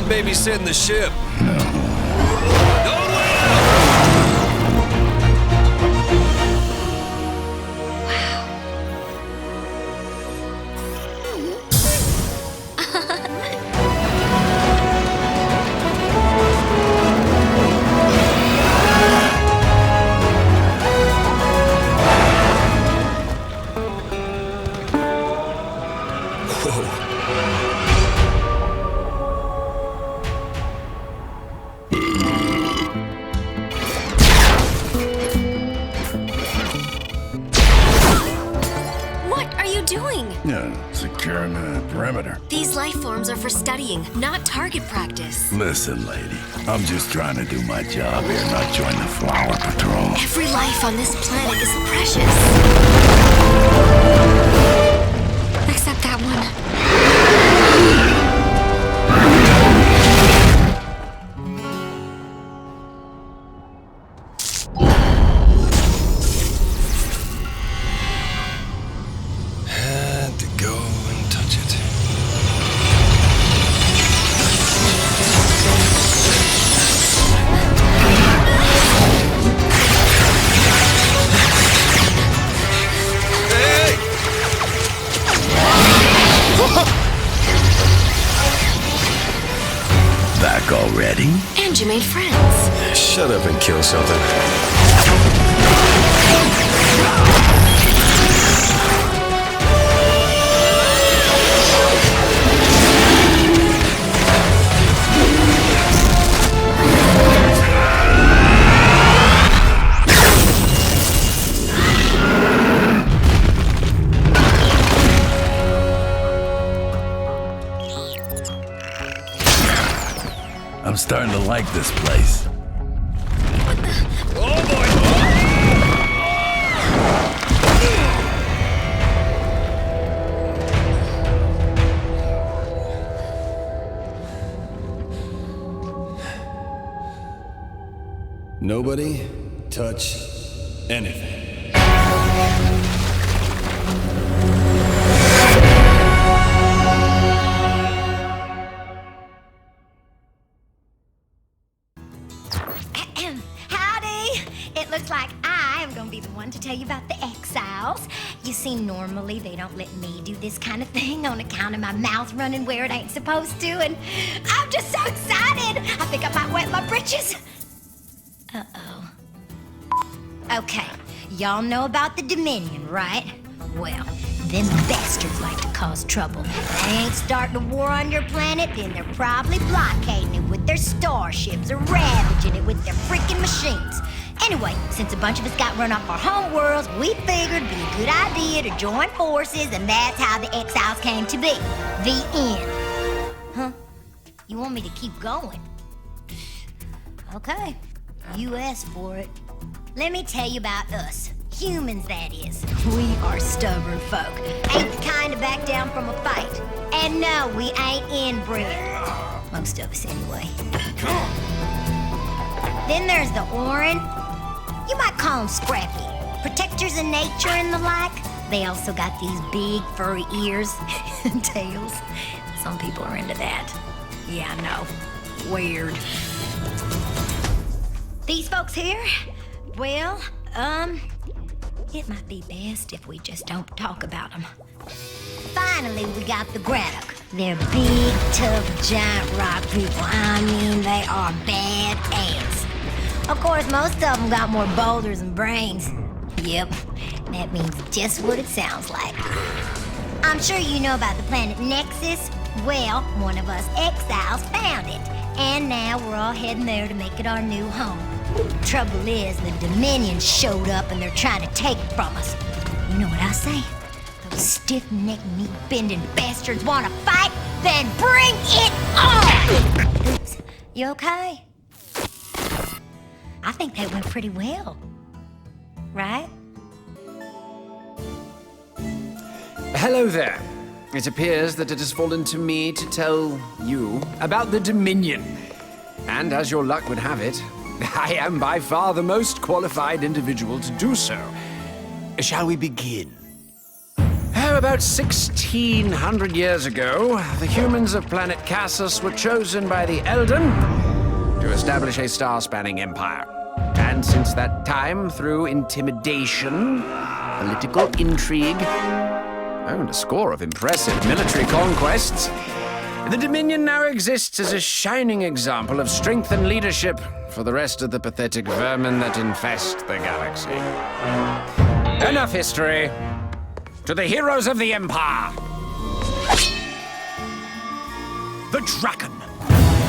babysitting the ship. Don't wait Securing the perimeter. These life forms are for studying, not target practice. Listen, lady, I'm just trying to do my job here, not join the flower patrol. Every life on this planet is precious. Except that one. Back already? And you made friends. Shut up and kill something. I'm starting to like this place. Oh boy! Nobody touch anything. To tell you about the exiles. You see, normally they don't let me do this kind of thing on account of my mouth running where it ain't supposed to, and I'm just so excited. I think I might wet my britches. Uh-oh. Okay, y'all know about the Dominion, right? Well, them bastards like to cause trouble. If they ain't starting a war on your planet, then they're probably blockading it with their starships or ravaging it with their freaking machines. Anyway, since a bunch of us got run off our home worlds, we figured it'd be a good idea to join forces, and that's how the exiles came to be. The end. Huh? You want me to keep going? Okay, you asked for it. Let me tell you about us. Humans, that is. We are stubborn folk. Ain't the kind to back down from a fight. And no, we ain't inbred. Most of us, anyway. Then there's the Orin. You might call them scrappy. Protectors of nature and the like. They also got these big furry ears and tails. Some people are into that. Yeah, I know. Weird. These folks here, well, it might be best if we just don't talk about them. Finally, we got the Grannock. They're big, tough, giant rock people. I mean, they are badass. Of course, most of them got more boulders and brains. Yep, that means just what it sounds like. I'm sure you know about the planet Nexus. Well, one of us exiles found it. And now we're all heading there to make it our new home. Trouble is, the Dominion showed up and they're trying to take it from us. You know what I say? Those stiff-necked, meat-bending bastards want to fight? Then bring it on! Oops, you okay? I think that went pretty well. Right? Hello there. It appears that it has fallen to me to tell you about the Dominion. And as your luck would have it, I am by far the most qualified individual to do so. Shall we begin? about 1,600 years ago, the humans of planet Cassus were chosen by the Elden to establish a star-spanning empire. And since that time, through intimidation, political intrigue, and a score of impressive military conquests, the Dominion now exists as a shining example of strength and leadership for the rest of the pathetic vermin that infest the galaxy. Enough history. To the heroes of the Empire! The Draken.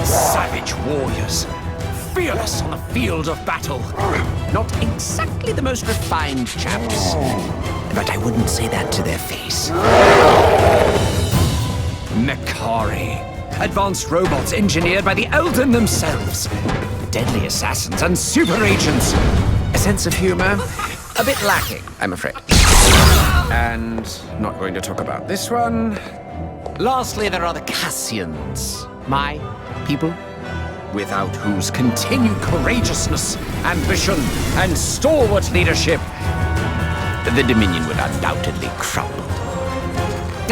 Savage warriors. Fearless on the field of battle. Not exactly the most refined chaps. But I wouldn't say that to their face. Mechari. Advanced robots engineered by the Elden themselves. Deadly assassins and super agents. A sense of humor? A bit lacking, I'm afraid. And not going to talk about this one. Lastly, there are the Cassians. My people. Without whose continued courageousness, ambition, and stalwart leadership, the Dominion would undoubtedly crumble.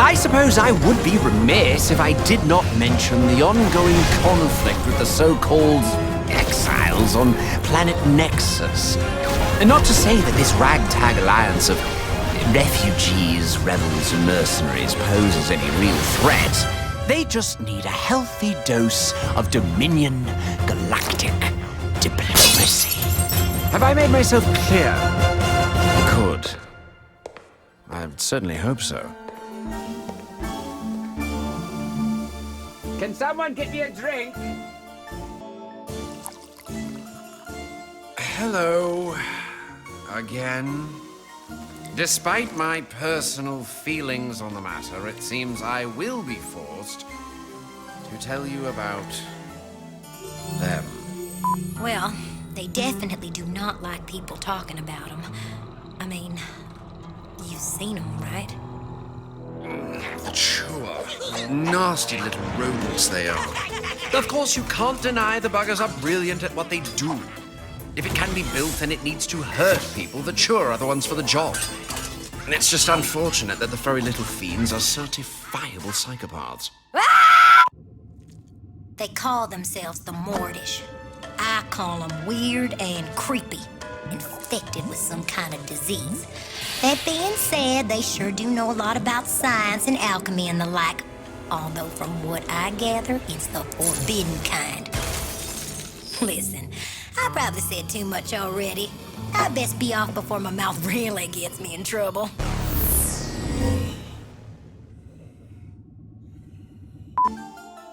I suppose I would be remiss if I did not mention the ongoing conflict with the so-called exiles on planet Nexus. And not to say that this ragtag alliance of refugees, rebels, and mercenaries poses any real threat. They just need a healthy dose of Dominion galactic diplomacy. Have I made myself clear? Good. I certainly hope so. Can someone get me a drink? Hello. Again. Despite my personal feelings on the matter, it seems I will be forced to tell you about them. Well, they definitely do not like people talking about them. I mean, you've seen them, right? Sure. Nasty little rodents they are. Of course, you can't deny the buggers are brilliant at what they do. If it can be built and it needs to hurt people, the sure are the ones for the job. And it's just unfortunate that the furry little fiends are certifiable psychopaths. They call themselves the Mordish. I call them weird and creepy, infected with some kind of disease. That being said, they sure do know a lot about science and alchemy and the like. Although from what I gather, it's the forbidden kind. Listen, I probably said too much already. I best be off before my mouth really gets me in trouble.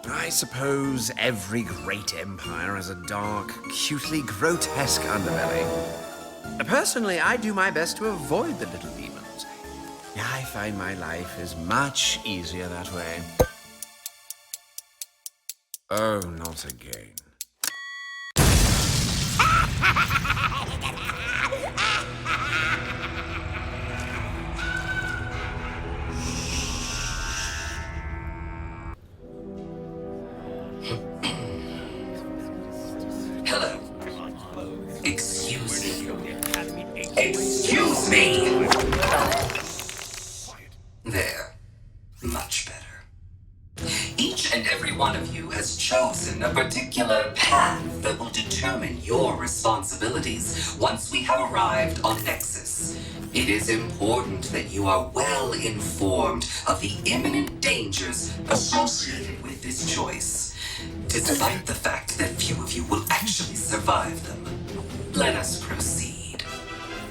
I suppose every great empire has a dark, cutely grotesque underbelly. Personally, I do my best to avoid the little demons. I find my life is much easier that way. Oh, not again. Hello. Excuse me. There. Much better. Each and every one of you has chosen a particular path that will determine your responsibilities once we have arrived on Nexus. It is important that you are well informed of the imminent dangers associated with this choice, despite the fact that few of you will actually survive them. Let us proceed.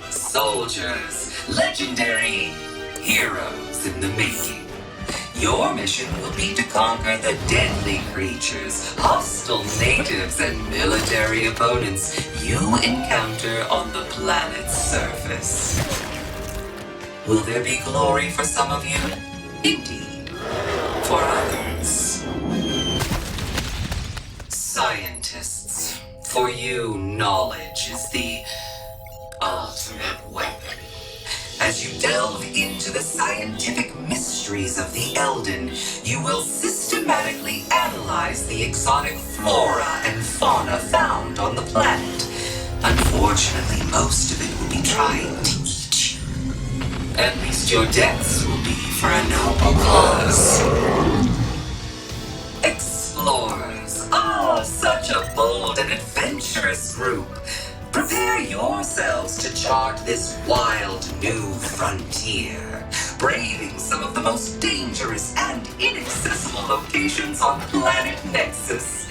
Soldiers, legendary heroes in the making. Your mission will be to conquer the deadly creatures, hostile natives, and military opponents you encounter on the planet's surface. Will there be glory for some of you? Indeed. For others. Scientists, for you, knowledge is the ultimate weapon. As you delve into the scientific mysteries of the Elden, you will systematically analyze the exotic flora and fauna found on the planet. Unfortunately, most of it will be trying to eat you. At least your deaths will be for a noble cause. Explorers, such a bold and adventurous group. Prepare yourselves to chart this wild new frontier, braving some of the most dangerous and inaccessible locations on planet Nexus.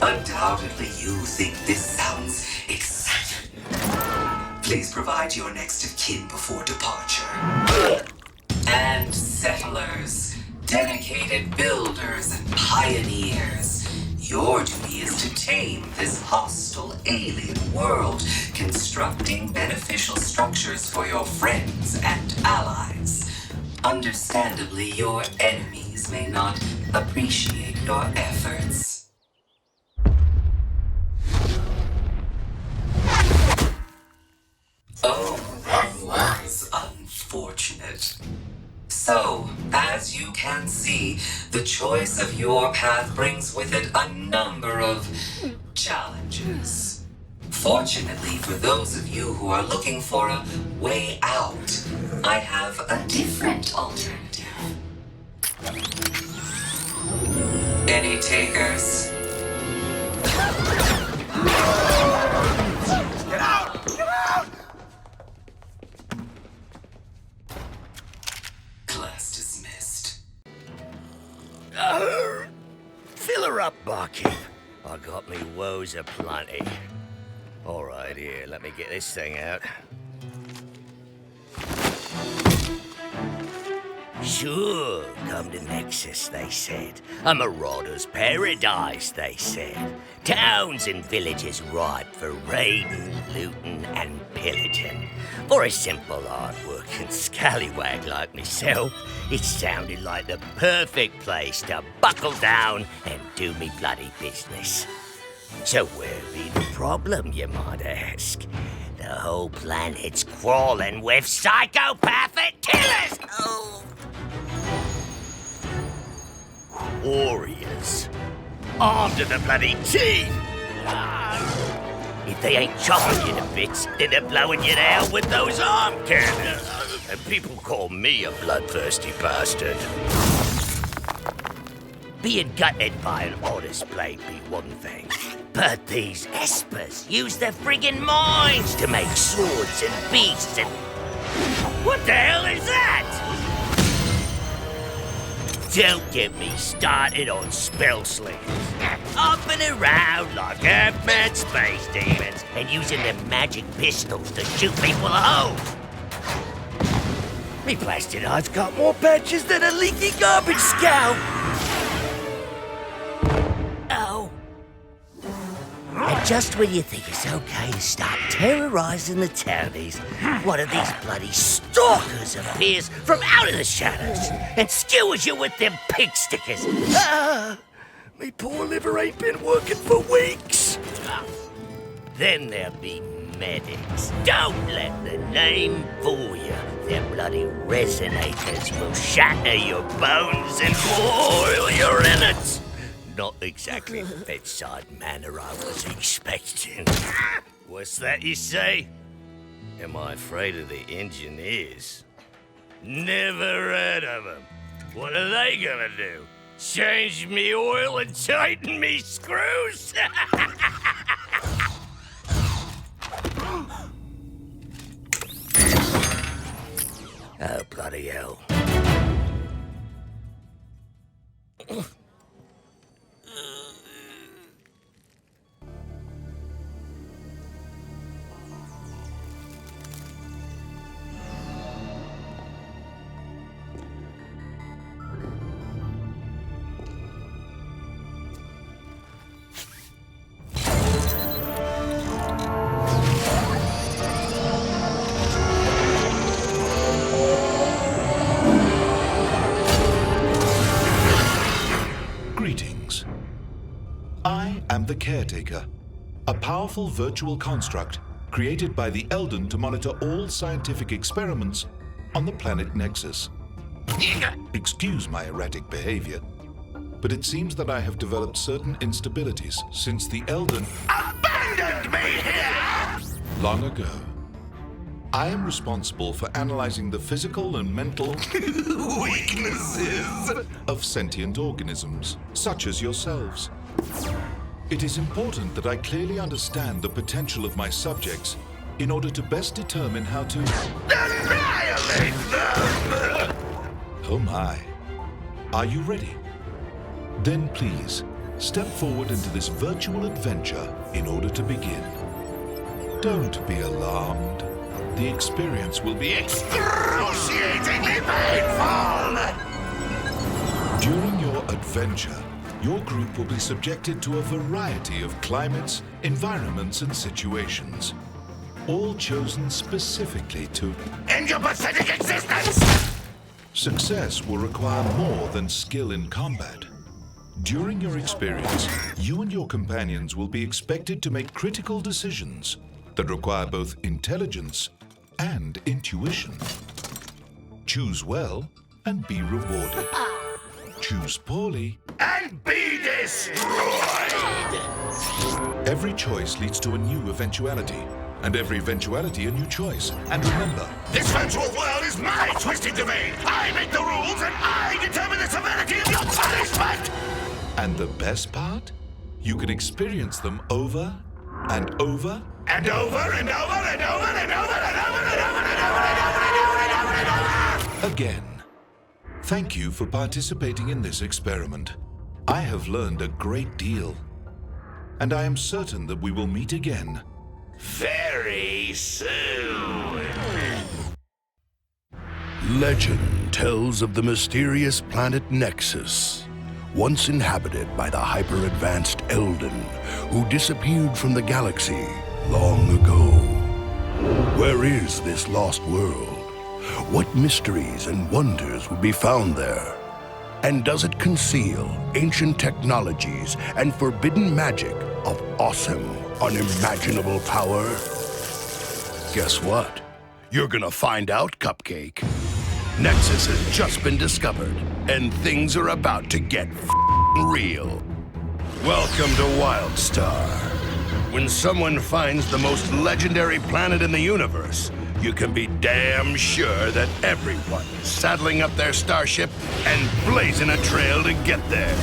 Undoubtedly, you think this sounds exciting. Please provide your next of kin before departure. And settlers, dedicated builders and pioneers, your duty is to tame this hostile alien world, constructing beneficial structures for your friends and allies. Understandably, your enemies may not appreciate your efforts. Oh, that was unfortunate. So, as you can see, the choice of your path brings with it a number of challenges. Fortunately for those of you who are looking for a way out, I have a different alternative. Any takers? Get out! Get out! Class dismissed. Fill her up, barkeep. I got me woes aplenty. All right, here, let me get this thing out. Sure, come to Nexus, they said. A marauder's paradise, they said. Towns and villages ripe for raiding, looting, and pillaging. For a simple, hard-working scallywag like myself, it sounded like the perfect place to buckle down and do me bloody business. So where be the problem, you might ask? The whole planet's crawling with psychopathic killers! Oh. Warriors. Armed to the bloody teeth! If they ain't chopping you to bits, then they're blowing you to hell with those arm cannons. And people call me a bloodthirsty bastard. Being gutted by an honest blade be one thing, but these espers use their friggin' minds to make swords and beasts and... What the hell is that? Don't get me started on spell slingers. Up and around like half-mad space demons and using them magic pistols to shoot people at home. Me blasted eye's got more patches than a leaky garbage scout. Oh. And just when you think it's okay to start terrorizing the townies, one of these bloody stalkers appears from out of the shadows and skewers you with them pig stickers. Me poor liver ain't been working for weeks. Then there'll be medics. Don't let the name fool you. Their bloody resonators will shatter your bones and boil your innards. Not exactly the bedside manner I was expecting. What's that you say? Am I afraid of the engineers? Never heard of them. What are they gonna do? Change me oil and tighten me screws? Oh, bloody hell. Greetings. I am the Caretaker, a powerful virtual construct created by the Elden to monitor all scientific experiments on the planet Nexus. Excuse my erratic behavior, but it seems that I have developed certain instabilities since the Elden abandoned me here long ago. I am responsible for analyzing the physical and mental weaknesses of sentient organisms, such as yourselves. It is important that I clearly understand the potential of my subjects in order to best determine how to annihilate them! Oh my. Are you ready? Then please, step forward into this virtual adventure in order to begin. Don't be alarmed. The experience will be excruciatingly painful! During your adventure, your group will be subjected to a variety of climates, environments, and situations, all chosen specifically to end your pathetic existence! Success will require more than skill in combat. During your experience, you and your companions will be expected to make critical decisions that require both intelligence and intuition. Choose well and be rewarded. Choose poorly and be destroyed! Every choice leads to a new eventuality, and every eventuality a new choice. And remember, this virtual world is my twisted domain! I make the rules and I determine the severity of your punishment! And the best part? You can experience them over and over and over and over and over and over and over and over and over and over and over and over and over and over again. Thank you for participating in this experiment. I have learned a great deal, and I am certain that we will meet again very soon. Legend tells of the mysterious planet Nexus, once inhabited by the hyper-advanced Eldon, who disappeared from the galaxy long ago. Where is this lost world? What mysteries and wonders would be found there? And does it conceal ancient technologies and forbidden magic of awesome, unimaginable power? Guess what? You're gonna find out, Cupcake. Nexus has just been discovered, and things are about to get real. Welcome to Wildstar. When someone finds the most legendary planet in the universe, you can be damn sure that everyone is saddling up their starship and blazing a trail to get there.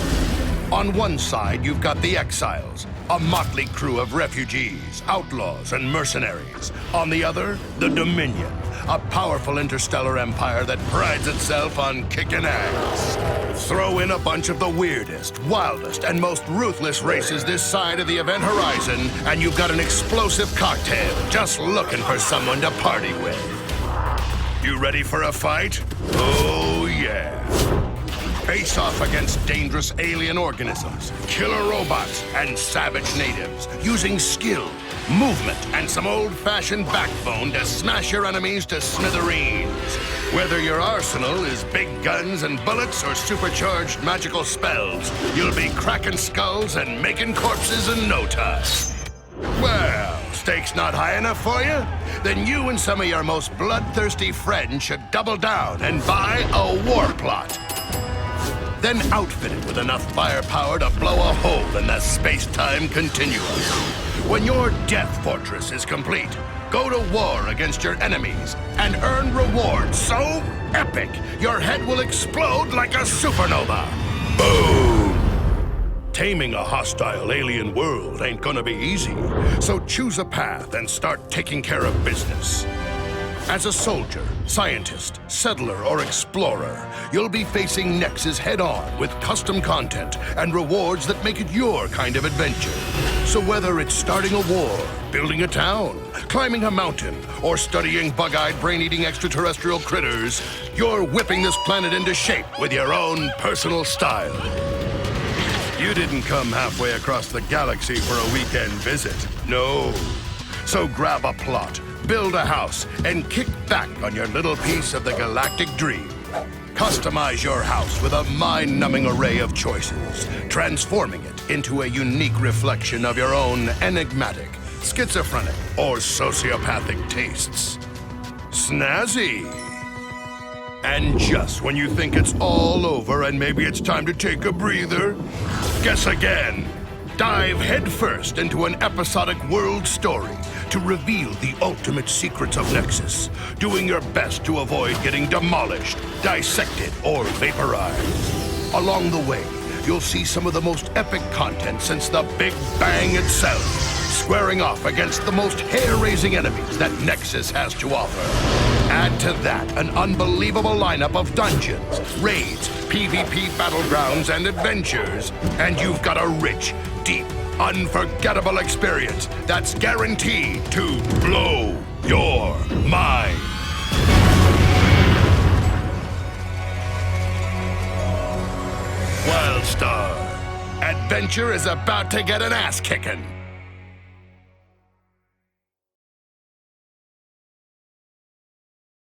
On one side, you've got the Exiles, a motley crew of refugees, outlaws, and mercenaries. On the other, the Dominion, a powerful interstellar empire that prides itself on kicking ass. Throw in a bunch of the weirdest, wildest, and most ruthless races this side of the event horizon, and you've got an explosive cocktail just looking for someone to party with. You ready for a fight? Oh, yeah. Face off against dangerous alien organisms, killer robots, and savage natives, using skill, movement, and some old-fashioned backbone to smash your enemies to smithereens. Whether your arsenal is big guns and bullets or supercharged magical spells, you'll be cracking skulls and making corpses in no time. Well, stakes not high enough for you? Then you and some of your most bloodthirsty friends should double down and buy a war plot. Then outfit it with enough firepower to blow a hole in the space-time continuum. When your death fortress is complete, go to war against your enemies and earn rewards so epic your head will explode like a supernova. Boom! Taming a hostile alien world ain't gonna be easy, so choose a path and start taking care of business. As a soldier, scientist, settler, or explorer, you'll be facing Nexus head-on with custom content and rewards that make it your kind of adventure. So whether it's starting a war, building a town, climbing a mountain, or studying bug-eyed, brain-eating extraterrestrial critters, you're whipping this planet into shape with your own personal style. You didn't come halfway across the galaxy for a weekend visit. No. So grab a plot, build a house, and kick back on your little piece of the galactic dream. Customize your house with a mind-numbing array of choices, transforming it into a unique reflection of your own enigmatic, schizophrenic, or sociopathic tastes. Snazzy! And just when you think it's all over and maybe it's time to take a breather, guess again. Dive headfirst into an episodic world story to reveal the ultimate secrets of Nexus, doing your best to avoid getting demolished, dissected, or vaporized. Along the way, you'll see some of the most epic content since the Big Bang itself, squaring off against the most hair-raising enemies that Nexus has to offer. Add to that an unbelievable lineup of dungeons, raids, PvP battlegrounds, and adventures, and you've got a rich, deep, unforgettable experience that's guaranteed to blow your mind. Wildstar. Adventure is about to get an ass-kicking.